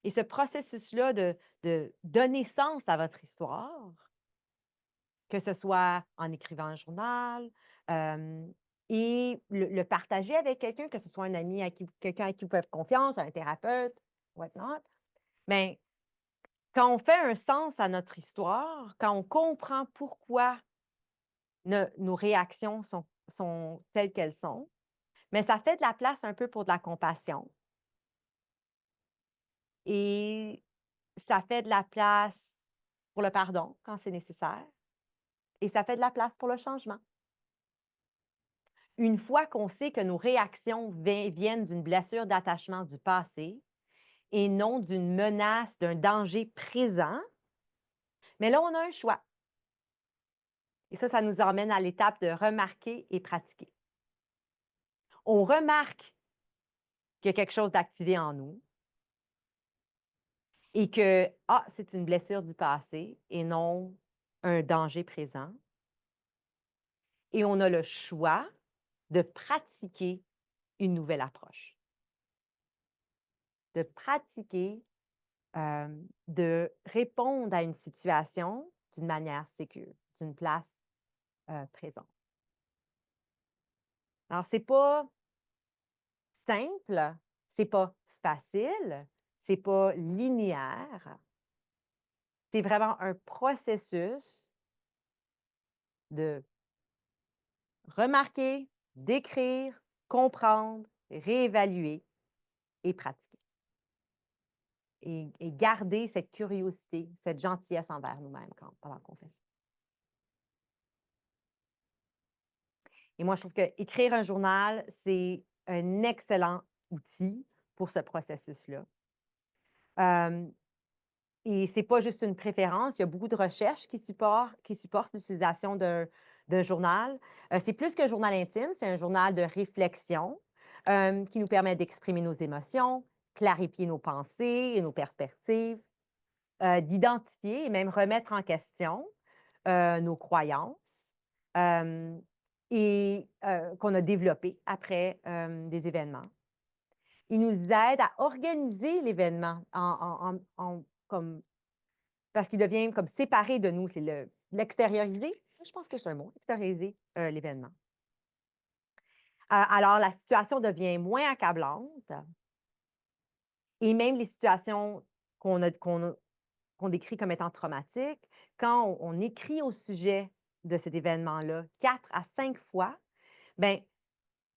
Et ce processus-là de donner sens à votre histoire, que ce soit en écrivant un journal, hem et le partager avec quelqu'un, que ce soit un ami à qui quelqu'un à qui vous faites confiance, un thérapeute, what not. Mais quand on fait un sens à notre histoire, quand on comprend pourquoi nos réactions sont telles qu'elles sont, mais ça fait de la place un peu pour de la compassion et ça fait de la place pour le pardon quand c'est nécessaire et ça fait de la place pour le changement. Une fois qu'on sait que nos réactions viennent d'une blessure d'attachement du passé et non d'une menace, d'un danger présent, mais là, on a un choix. Et ça nous emmène à l'étape de remarquer et pratiquer. On remarque qu'il y a quelque chose d'activé en nous et que, ah, c'est une blessure du passé et non un danger présent. Et on a le choix de pratiquer une nouvelle approche, de pratiquer de répondre à une situation d'une manière sécure, d'une place, présente. Alors c'est pas simple, c'est pas facile, c'est pas linéaire, c'est vraiment un processus de remarquer, d'écrire, comprendre, réévaluer et pratiquer et garder cette curiosité, cette gentillesse envers nous-mêmes pendant qu'on fait ça. Et moi, je trouve qu'écrire un journal, c'est un excellent outil pour ce processus-là. Hem et c'est pas juste une préférence, il y a beaucoup de recherches qui supportent l'utilisation d'un journal. C'est plus qu'un journal intime, c'est un journal de réflexion, qui nous permet d'exprimer nos émotions, clarifier nos pensées et nos perspectives, d'identifier et même remettre en question, nos croyances, hem et qu'on a développées après, des événements. Il nous aide à organiser l'événement en comme parce qu'il devient comme séparé de nous, c'est l'extérioriser? Je pense que c'est un mot, extérioriser, l'événement. Alors la situation devient moins accablante et même les situations qu'on décrit comme étant traumatiques, quand on écrit au sujet de cet événement-là 4 à 5 fois, ben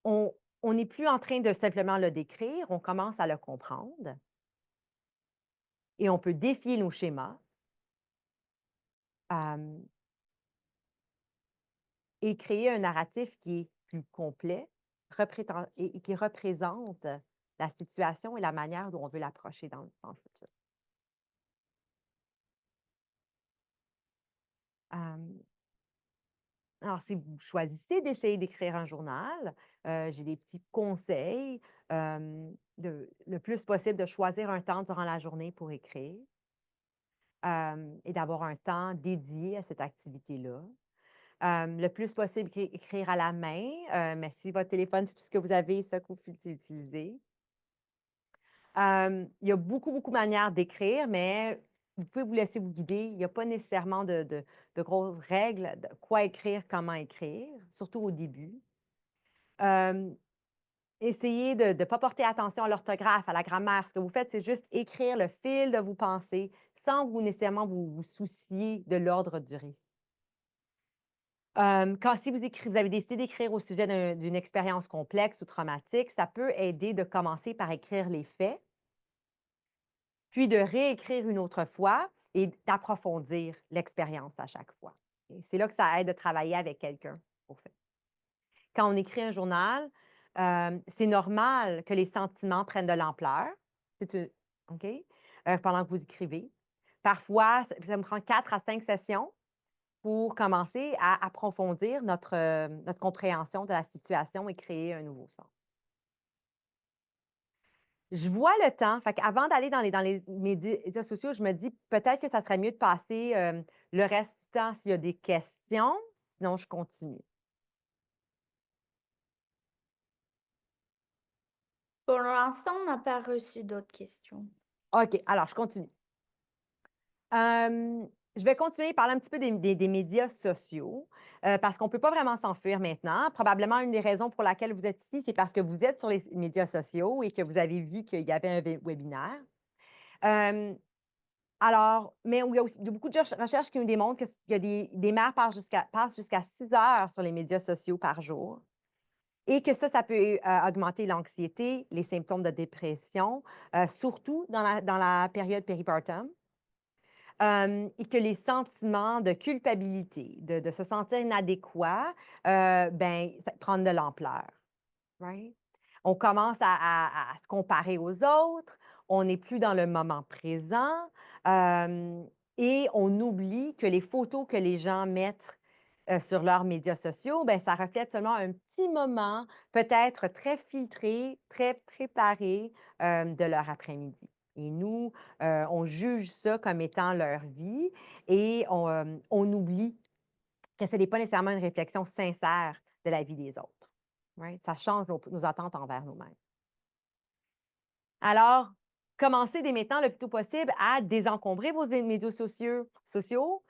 on on n'est plus en train de simplement le décrire, on commence à le comprendre et on peut défier nos schémas, hem et créer un narratif qui est plus complet, et qui représente la situation et la manière dont on veut l'approcher dans le futur. Hem, alors si vous choisissez d'essayer d'écrire un journal, j'ai des petits conseils, de le plus possible de choisir un temps durant la journée pour écrire, et d'avoir un temps dédié à cette activité-là. Le plus possible écrire à la main, mais si votre téléphone, c'est tout ce que vous avez, ça que vous pouvez utiliser. Il y a beaucoup, beaucoup de manières d'écrire, mais vous pouvez vous laisser vous guider. Il n'y a pas nécessairement de grosses règles de quoi écrire, comment écrire, surtout au début. Hem, Essayez de ne pas porter attention à l'orthographe, à la grammaire. Ce que vous faites, c'est juste écrire le fil de vos pensées sans vous nécessairement vous soucier de l'ordre du récit. Quand si vous avez décidé d'écrire au sujet d'une expérience complexe ou traumatique, ça peut aider de commencer par écrire les faits, puis de réécrire une autre fois et d'approfondir l'expérience à chaque fois. Et c'est là que ça aide de travailler avec quelqu'un, au fait. Quand on écrit un journal, c'est normal que les sentiments prennent de l'ampleur. C'est une OK? Pendant que vous écrivez. Parfois, ça me prend 4 à 5 sessions pour commencer à approfondir notre compréhension de la situation et créer un nouveau sens. Je vois le temps, fait qu'avant d'aller dans les médias sociaux, je me dis peut-être que ça serait mieux de passer, le reste du temps s'il y a des questions, sinon je continue. Pour l'instant, on n'a pas reçu d'autres questions. OK, alors je continue. Je vais continuer, parler un petit peu des médias sociaux, parce qu'on ne peut pas vraiment s'enfuir maintenant. Probablement une des raisons pour laquelle vous êtes ici, c'est parce que vous êtes sur les médias sociaux et que vous avez vu qu'il y avait un webinaire. Hem Alors, mais il y a beaucoup de recherches qui nous démontrent qu'il y a des mères passent jusqu'à 6 heures sur les médias sociaux par jour et que ça peut, augmenter l'anxiété, les symptômes de dépression, surtout dans la période péripartum, et que les sentiments de culpabilité, de se sentir inadéquat, ben, ça prendre de l'ampleur, right? On commence à se comparer aux autres, on n'est plus dans le moment présent, hem et on oublie que les photos que les gens mettent, sur leurs médias sociaux, ben, ça reflète seulement un petit moment, peut-être très filtré, très préparé, de leur après-midi et nous, on juge ça comme étant leur vie et on oublie que ce n'est pas nécessairement une réflexion sincère de la vie des autres, right? Ça change nos attentes envers nous-mêmes. Alors, commencez dès maintenant le plus tôt possible à désencombrer vos médias sociaux.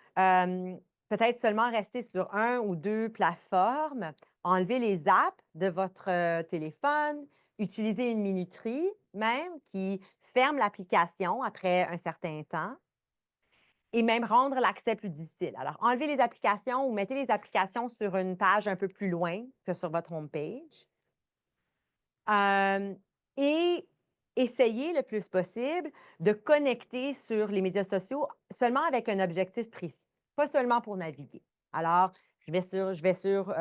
Peut-être seulement rester sur un ou 2 plateformes, enlever les apps de votre, téléphone, utiliser une minuterie même qui ferme l'application après un certain temps et même rendre l'accès plus difficile. Alors, enlevez les applications ou mettez les applications sur une page un peu plus loin que sur votre home page. Hem et essayer le plus possible de connecter sur les médias sociaux seulement avec un objectif précis, pas seulement pour naviguer. Alors, je vais sur,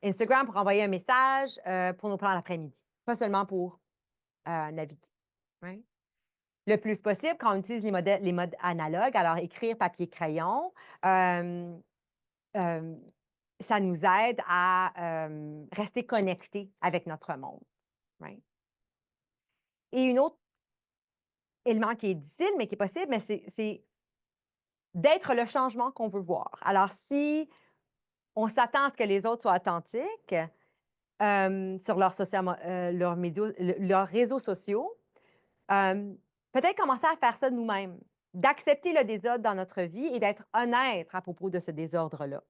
Instagram pour envoyer un message, pour nos plans l'après-midi, pas seulement pour, naviguer, right? Le plus possible, quand on utilise les modes analogues, alors écrire papier-crayon, hem, hem, ça nous aide à, rester connectés avec notre monde, right? Et une autre élément qui est difficile, mais qui est possible, mais c'est d'être le changement qu'on veut voir. Alors si on s'attend à ce que les autres soient authentiques, sur leurs réseaux sociaux, hem, peut-être commencer à faire ça nous-mêmes, d'accepter le désordre dans notre vie et d'être honnête à propos de ce désordre-là,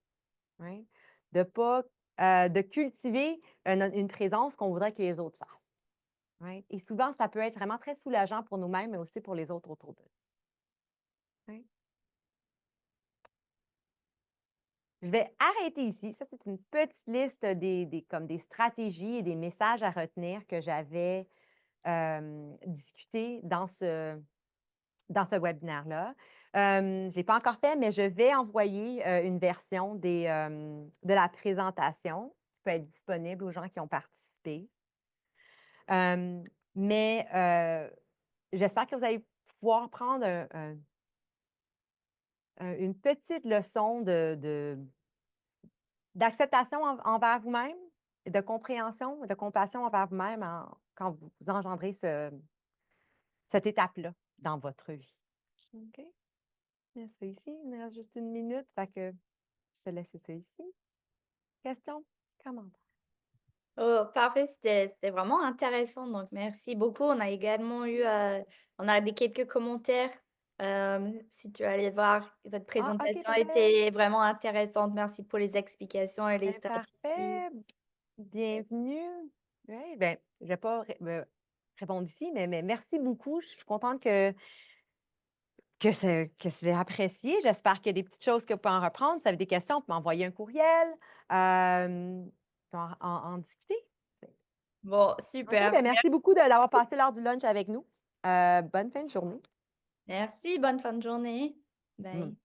oui. De pas, de cultiver une présence qu'on voudrait que les autres fassent, oui, et souvent, ça peut être vraiment très soulageant pour nous-mêmes, mais aussi pour les autres autour de nous, oui. Je vais arrêter ici. Ça, c'est une petite liste des stratégies et des messages à retenir que j'avais, discutés dans ce webinaire-là. Je l'ai pas encore fait, mais je vais envoyer, une version de la présentation qui peut être disponible aux gens qui ont participé. Hem, mais, j'espère que vous allez pouvoir prendre une petite leçon d'acceptation envers vous-même, et de compréhension, de compassion envers vous-même quand vous engendrez cette étape-là dans votre vie. OK? Laisse ça ici. Il me reste juste une minute, fait que je vais laisser ça ici. Questions? Commentaires? Oh, parfait, c'était vraiment intéressant, donc merci beaucoup. On a également eu, on a des quelques commentaires, si tu allais voir, votre Ah, OK, présentation parfait. était vraiment intéressante. Merci pour les explications et les Ben, stratégies. parfait. Bienvenue. Oui, ben, je vais pas répondre ici, mais merci beaucoup. Je suis contente que c'est apprécié. J'espère qu'il y a des petites choses que vous pouvez en reprendre. Si vous avez des questions, vous pouvez m'envoyer un courriel, puis en discuter. Bon, OK, super. ben merci beaucoup d'avoir passé l'heure du lunch avec nous. Bonne fin de journée. Merci, bonne fin de journée. Bye.